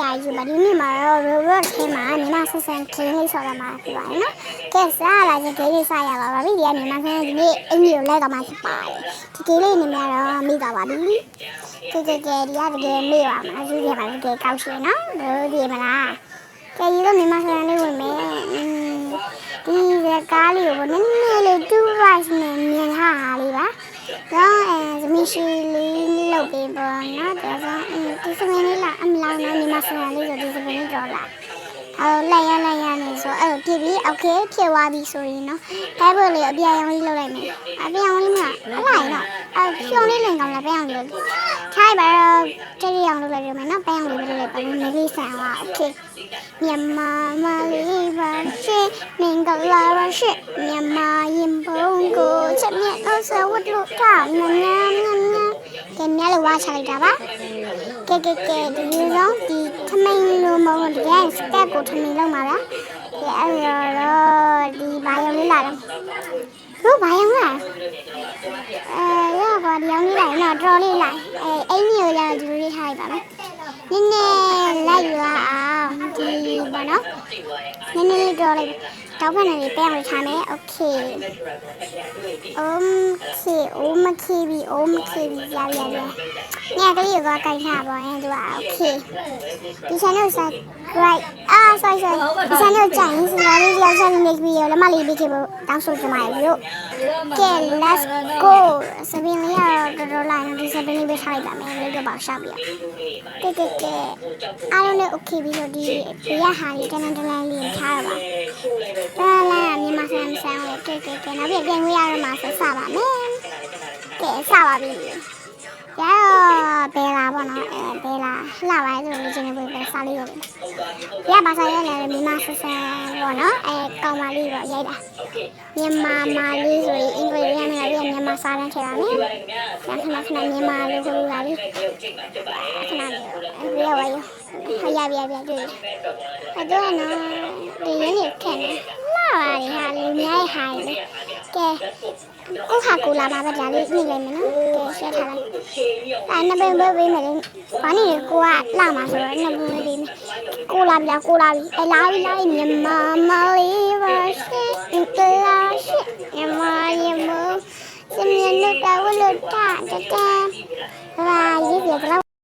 ကြယူပါဒီနေ့မှာတော့ robot ထဲမှာမြန်မာဆန်ဆန်ခင်းလေးဆော်ရမှာဖြစ်ပါတယ်နော်ကဲစားလာခြင်းခေးလေးစားရပါပြီဒီကမြန်မာဆန်ဒီနေ့အင်ကြီးကိုလိုက်ကမှဖြစ်ပါတယ်ဒီခေးလေးနေများတော့မိသွားပါပြီကဲဒီကတကယ်မေ့ပါမှာယူရပါတကယ်ကောက်ရှင်နော်တို့ဒီမလားကဲဒီတော့မြန်မာဆန်လေးဝင်မယ်ဒီကားလေးကိုနည်းနည်းလေး2 rice နဲ့မြင်ဟာလေးပါတော့သမီးရှိလေးလောက်ပေးပေါ့နော်ဒါဆိုဒီစမင်းလေးလာအမလောင်နော်မြန်မာဆန်လေးဆိုဒီစမင်းလေးတော့လာလိုက်ရနေဆိုဖြစ်ပြီးโอเคဖြစ်သွားပြီဆိုရင်နော်တိုင်းဖို့လေးအပြာရောင်လေးလုပ်လိုက်မယ်အပြာရောင်လေးမလားမလိုက်တော့ဖြုံလေးလင်ကောင်းလားပန်းအောင်လေးထိုင်ပါတော့တရီအောင်လုပ်လိုက်ရမယ်နော်ပန်းအောင်လေးပဲလုပ်လိုက်ပါမယ်မလေးဆန်ပါโอเคမြန်မာမလေးပါရှင်းမင်္ဂလာပါရှင်းမြန်မာရင်ပုံကိုချက်မြတ်လို့ဆိုဝတ်လို့ထားညံကဲမြတ်လို့ဝါချလိုက်တာပါကဲဒီလိုဒီထမင်းလိုမဟုတ်ဒီစကတ်ကိုထမင်းလောက်မှာလားကဲအဲ့တော့ဒီဘာရောင်လေးလာတော့ဟုတ်ဘာရောင်လားရောဘာဒီရောင်လေးလာတော့တော်လေးလာအိမ်ကြီးကိုလာဒီလိုလေးထားလိုက်ပါမယ်နည်းနည်းလိုက်ရအောင်ဒီဘာနော်နည်းနည်းလေးတော်လိုက်တောက်ဖက်နေပဲအောင်ထားမယ်โอเคပြီရညကလေးကကြိုက်ထားပါရင်သူကโอเคဒီ channel subscribe sorry ဒီ channel ကြိုက်ရင်စကားလေးရောက်စားနေပြီရောလက်မလေးပေးခဲ့ဖို့တောင်းဆိုချင်ပါတယ်လို့ကဲ let's go စပင်းလေးကတော့တော်လာနေဒီစပင်းလေးပဲထားလိုက်ပါမယ်လေးတော့ပါရှောက်ပြကဲအားလုံးလည်း okay ပြီဆိုဒီဘေးရဟာလေးတန်းလေးထားရပါမြန်မာဆန်ကဲနောက်ပြီးပြန်ဝင်ရတော့မှဆက်ပါမယ်ကဲစပါပြီရတော့ဘယ်လာပေါ့နော်ဘယ်လာလှပါဆိုလို့ချင်းပဲစားလေးရတယ်ရပါစားရလည်းမြန်မာဆန်ပေါ့နော်ကောင်းပါလေးတော့ရိုက်တာမြန်မာမာလေးဆိုရင်အင်္ဂလိပ်ရမ်းနေတာပြီးမြန်မာစားတန်းထည့်ပါမယ်ခဏမြန်မာလေးဆိုလာလေးခဏလေးရပါရောရတွေ့အဲ့တော့နော်ဒီရင်းနေခက်နေလာပါလေဟာလူများဟာလေကဲကိုခါကူလာပါပဲဒါလေးညှိလိုက်မယ်နော်ကဲရှင်းထားလိုက်နှစ်ပင်ပဲပေးမယ်ဘာနေကိုကလာမှာဆိုတော့နှစ်ပင်ပဲပေးမယ်ကိုလာပြီလာပြီမြန်မာမလေးပါရှင်းအင်္ဂလာရှင်းမြန်မာရေမစမြင်လို့တာဝလို့တာတကယ်ဘာရေးပြတော့